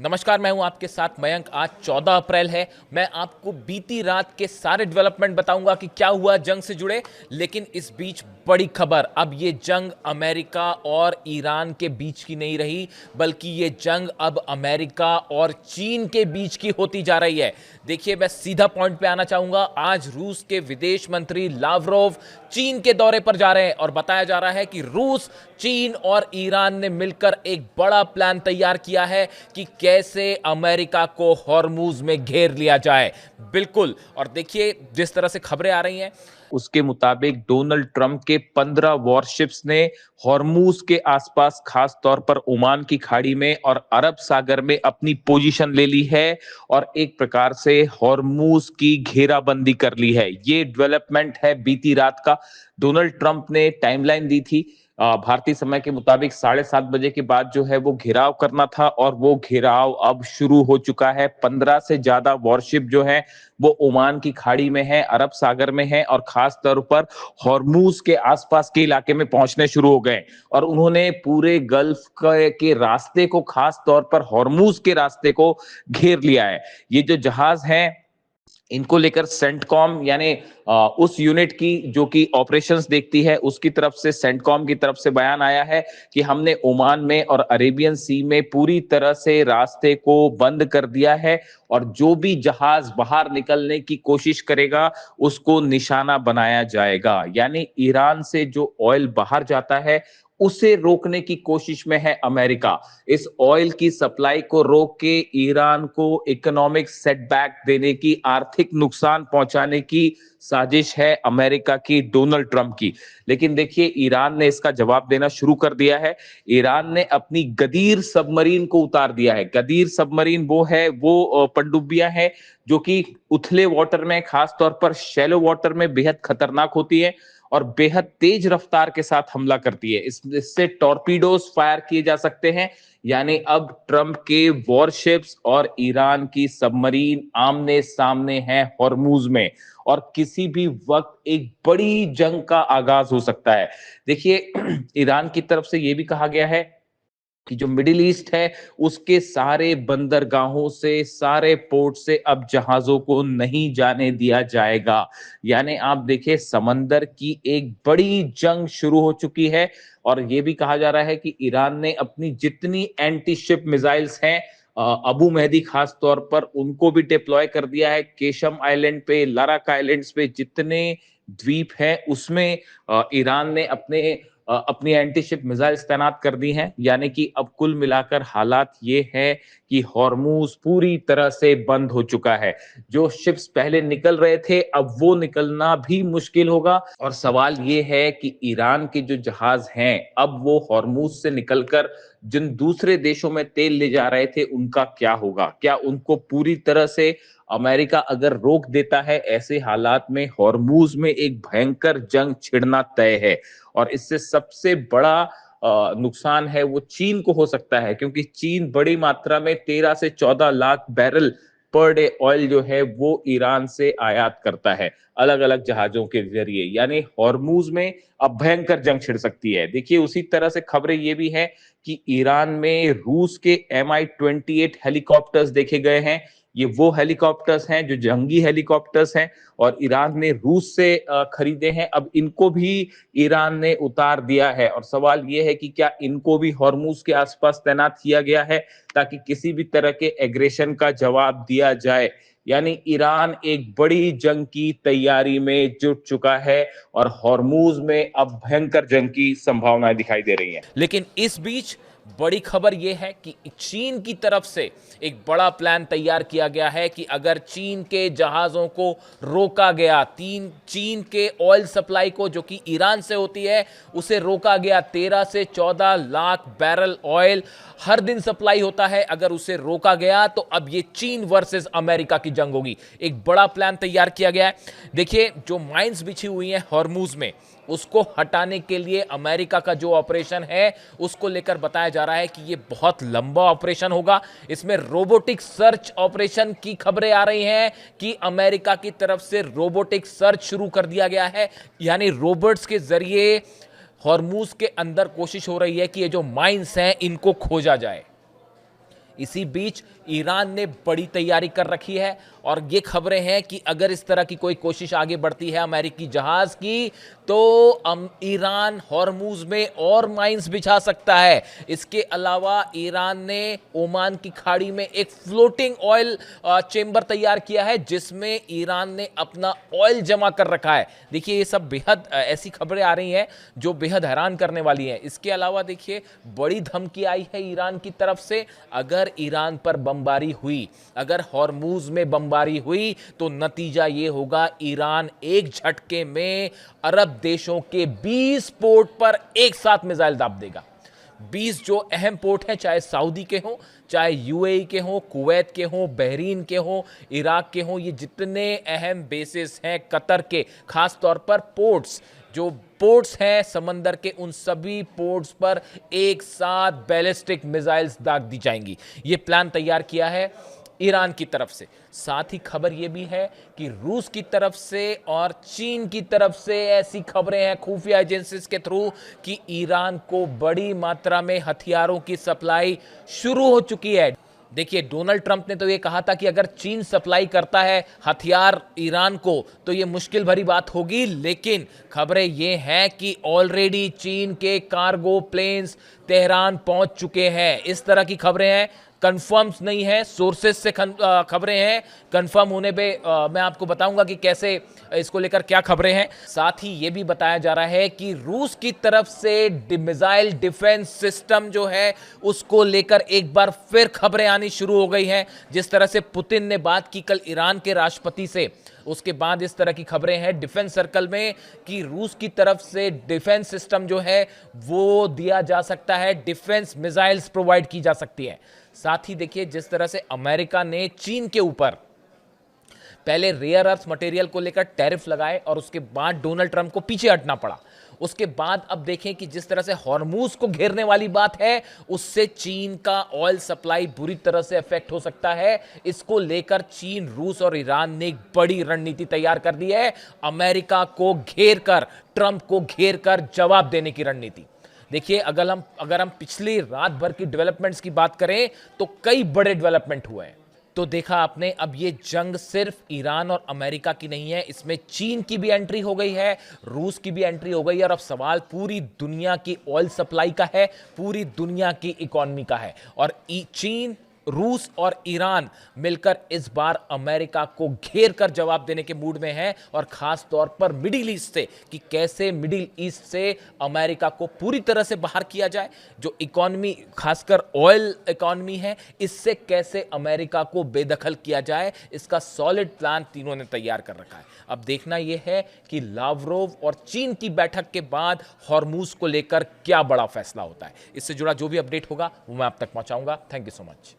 नमस्कार, मैं हूं आपके साथ मयंक। आज 14 अप्रैल है। मैं आपको बीती रात के सारे डेवलपमेंट बताऊंगा कि क्या हुआ जंग से जुड़े। लेकिन इस बीच बड़ी खबर, अब ये जंग अमेरिका और ईरान के बीच की नहीं रही, बल्कि ये जंग अब अमेरिका और चीन के बीच की होती जा रही है। देखिए, मैं सीधा पॉइंट पे आना चाहूंगा। आज रूस के विदेश मंत्री लावरोव चीन के दौरे पर जा रहे हैं और बताया जा रहा है कि रूस, चीन और ईरान ने मिलकर एक बड़ा प्लान तैयार किया है कि कैसे अमेरिका को हॉर्मूज में घेर लिया जाए। बिल्कुल। और देखिए, जिस तरह से खबरें आ रही हैं उसके मुताबिक डोनाल्ड ट्रंप के 15 वॉरशिप्स ने हॉर्मूज के आसपास, खास तौर पर ओमान की खाड़ी में और अरब सागर में अपनी पोजीशन ले ली है और एक प्रकार से हॉर्मूज की घेराबंदी कर ली है। ये डेवलपमेंट है बीती रात का। डोनाल्ड ट्रंप ने टाइमलाइन दी थी, भारतीय समय के मुताबिक 7:30 बजे के बाद जो है वो घेराव करना था, और वो घेराव अब शुरू हो चुका है। 15 से ज्यादा वॉरशिप जो है वो ओमान की खाड़ी में है, अरब सागर में है, और खास तौर पर हॉर्मूज के आसपास के इलाके में पहुंचने शुरू हो गए। और उन्होंने पूरे गल्फ के रास्ते को, खास तौर पर हॉर्मूज के रास्ते को घेर लिया है। ये जो जहाज हैं, इनको लेकर सेंटकॉम यानी उस यूनिट की जो कि ऑपरेशंस देखती है, उसकी तरफ से, सेंटकॉम की तरफ से बयान आया है कि हमने ओमान में और अरेबियन सी में पूरी तरह से रास्ते को बंद कर दिया है, और जो भी जहाज बाहर निकलने की कोशिश करेगा उसको निशाना बनाया जाएगा। यानी ईरान से जो ऑयल बाहर जाता है उसे रोकने की कोशिश में है अमेरिका। इस ऑयल की सप्लाई को रोक के ईरान को इकोनॉमिक सेटबैक देने की, आर्थिक नुकसान पहुंचाने की साजिश है अमेरिका की, डोनाल्ड ट्रंप की। लेकिन देखिए, ईरान ने इसका जवाब देना शुरू कर दिया है। ईरान ने अपनी गदीर सबमरीन को उतार दिया है। गदीर सबमरीन वो है, वो पनडुब्बियां हैं जो कि उथले वाटर में, खास तौर पर शैलो वाटर में बेहद खतरनाक होती है और बेहद तेज रफ्तार के साथ हमला करती है। इससे टॉर्पीडोज फायर किए जा सकते हैं। यानी अब ट्रंप के वॉरशिप्स और ईरान की सबमरीन आमने सामने हैं हॉर्मूज में, और किसी भी वक्त एक बड़ी जंग का आगाज हो सकता है। देखिए, ईरान की तरफ से यह भी कहा गया है कि जो मिडिल ईस्ट है उसके सारे बंदरगाहों से, सारे पोर्ट से अब जहाजों को नहीं जाने दिया जाएगा। यानी आप देखिए, समंदर की एक बड़ी जंग शुरू हो चुकी है। और यह भी कहा जा रहा है कि ईरान ने अपनी जितनी एंटी शिप मिसाइल्स हैं, अबू मेहदी खास तौर पर, उनको भी डिप्लॉय कर दिया है। केशम आइलैंड पे, लाराक आइलैंड्स पे जितने द्वीप हैं उसमें ईरान ने अपनी एंटी शिप मिसाइल्स तैनात कर दी हैं। यानी कि अब कुल मिलाकर हालात ये है कि हॉर्मूज पूरी तरह से बंद हो चुका है। जो शिप्स पहले निकल रहे थे, अब वो निकलना भी मुश्किल होगा। और सवाल ये है कि ईरान के जो जहाज हैं, अब वो हॉर्मूज से निकलकर जिन दूसरे देशों में तेल ले जा रहे थे उनका क्या होगा? क्या उनको पूरी तरह से अमेरिका अगर रोक देता है, ऐसे हालात में हॉर्मूज में एक भयंकर जंग छिड़ना तय है। और इससे सबसे बड़ा नुकसान है वो चीन को हो सकता है, क्योंकि चीन बड़ी मात्रा में 13 से 14 lakh barrel per day oil जो है वो ईरान से आयात करता है, अलग अलग जहाजों के जरिए। यानी हॉर्मूज में अब भयंकर जंग छिड़ सकती है। देखिए, उसी तरह से खबरें ये भी हैं कि ईरान में रूस के MI-28 हेलीकॉप्टर्स देखे गए हैं। ये वो हेलीकॉप्टर्स हैं जो जंगी हेलीकॉप्टर्स हैं, और ईरान ने रूस से खरीदे हैं। अब इनको भी ईरान ने उतार दिया है, और सवाल यह है कि क्या इनको भी हॉर्मूज के आसपास तैनात किया गया है ताकि किसी भी तरह के एग्रेशन का जवाब दिया जाए। यानी ईरान एक बड़ी जंग की तैयारी में जुट चुका है, और हॉर्मूज में अब भयंकर जंग की संभावनाएं दिखाई दे रही हैं। लेकिन इस बीच बड़ी खबर यह है कि चीन की तरफ से एक बड़ा प्लान तैयार किया गया है कि अगर चीन के जहाजों को रोका गया, चीन के ऑयल सप्लाई को जो कि ईरान से होती है उसे रोका गया, 13 से 14 लाख बैरल ऑयल हर दिन सप्लाई होता है, अगर उसे रोका गया तो अब ये चीन वर्सेस अमेरिका की जंग होगी। एक बड़ा प्लान तैयार किया गया है। देखिए, जो माइंस बिछी हुई हैं हॉर्मूज में, उसको हटाने के लिए अमेरिका का जो ऑपरेशन है उसको लेकर बताया जा रहा है कि यह बहुत लंबा ऑपरेशन होगा। इसमें रोबोटिक सर्च ऑपरेशन की खबरें आ रही हैं कि अमेरिका की तरफ से रोबोटिक सर्च शुरू कर दिया गया है। यानी रोबोट्स के जरिए हॉर्मूज के अंदर कोशिश हो रही है कि ये जो माइंस हैं इनको खोजा जाए। इसी बीच ईरान ने बड़ी तैयारी कर रखी है और ये खबरें हैं कि अगर इस तरह की कोई कोशिश आगे बढ़ती है अमेरिकी जहाज की, तो ईरान हॉर्मूज में और माइंस बिछा सकता है। इसके अलावा ईरान ने ओमान की खाड़ी में एक फ्लोटिंग ऑयल चेंबर तैयार किया है जिसमें ईरान ने अपना ऑयल जमा कर रखा है। देखिए, ये सब बेहद ऐसी खबरें आ रही हैं जो बेहद हैरान करने वाली हैं। इसके अलावा देखिए, बड़ी धमकी आई है ईरान की तरफ से, अगर ईरान पर बमबारी हुई, अगर हॉर्मूज में बमबारी हुई, तो नतीजा ये होगा ईरान एक झटके में अरब देशों के 20 पोर्ट पर एक साथ मिसाइल दाग देगा। 20 जो अहम पोर्ट हैं, चाहे सऊदी के हों, चाहे यूएई के हों, कुवैत के हों, बहरीन के हों, इराक के हों, ये जितने अहम बेसिस हैं कतर के, खास तौर पर पोर्ट्स, जो पोर्ट्स हैं समंदर के, उन सभी पोर्ट्स पर एक साथ बैलिस्टिक मिसाइल्स दाग दी जाएंगी। ये प्लान तैयार किया है ईरान की तरफ से। साथ ही खबर यह भी है कि रूस की तरफ से और चीन की तरफ से ऐसी खबरें हैं खुफिया एजेंसीज के थ्रू कि ईरान को बड़ी मात्रा में हथियारों की सप्लाई शुरू हो चुकी है। देखिए, डोनाल्ड ट्रंप ने तो ये कहा था कि अगर चीन सप्लाई करता है हथियार ईरान को तो ये मुश्किल भरी बात होगी, लेकिन खबरें ये हैं कि ऑलरेडी चीन के कार्गो प्लेन्स तेहरान पहुंच चुके हैं। इस तरह की खबरें हैं, कंफर्म्स नहीं है, सोर्सेस से खबरें हैं। कंफर्म होने पे मैं आपको बताऊंगा कि कैसे इसको लेकर क्या खबरें हैं। साथ ही ये भी बताया जा रहा है कि रूस की तरफ से मिसाइल डिफेंस सिस्टम जो है उसको लेकर एक बार फिर खबरें आनी शुरू हो गई हैं। जिस तरह से पुतिन ने बात की कल ईरान के राष्ट्रपति से, उसके बाद इस तरह की खबरें हैं डिफेंस सर्कल में कि रूस की तरफ से डिफेंस सिस्टम जो है वो दिया जा सकता है, डिफेंस मिसाइल्स प्रोवाइड की जा सकती है। साथ ही देखिए, जिस तरह से अमेरिका ने चीन के ऊपर पहले रेयर अर्थ मटेरियल को लेकर टैरिफ लगाए और उसके बाद डोनाल्ड ट्रंप को पीछे हटना पड़ा। उसके बाद अब देखें कि जिस तरह से हॉर्मूज को घेरने वाली बात है, उससे चीन का ऑयल सप्लाई बुरी तरह से इफेक्ट हो सकता है। इसको लेकर चीन, रूस और ईरान ने एक बड़ी रणनीति तैयार कर दी है, अमेरिका को घेर कर, ट्रंप को घेर कर जवाब देने की रणनीति। देखिए, अगर हम पिछली रात भर की डेवलपमेंट्स की बात करें तो कई बड़े डेवलपमेंट हुए हैं। तो देखा आपने, अब ये जंग सिर्फ ईरान और अमेरिका की नहीं है, इसमें चीन की भी एंट्री हो गई है, रूस की भी एंट्री हो गई है और अब सवाल पूरी दुनिया की ऑयल सप्लाई का है, पूरी दुनिया की इकोनॉमी का है। और चीन, रूस और ईरान मिलकर इस बार अमेरिका को घेर कर जवाब देने के मूड में हैं, और खास तौर पर मिडिल ईस्ट से, कि कैसे मिडिल ईस्ट से अमेरिका को पूरी तरह से बाहर किया जाए। जो इकोनॉमी, खासकर ऑयल इकोनॉमी है, इससे कैसे अमेरिका को बेदखल किया जाए, इसका सॉलिड प्लान तीनों ने तैयार कर रखा है। अब देखना यह है कि लावरोव और चीन की बैठक के बाद हॉर्मूज को लेकर क्या बड़ा फैसला होता है। इससे जुड़ा जो भी अपडेट होगा वो मैं आप तक पहुंचाऊंगा। Thank you so much.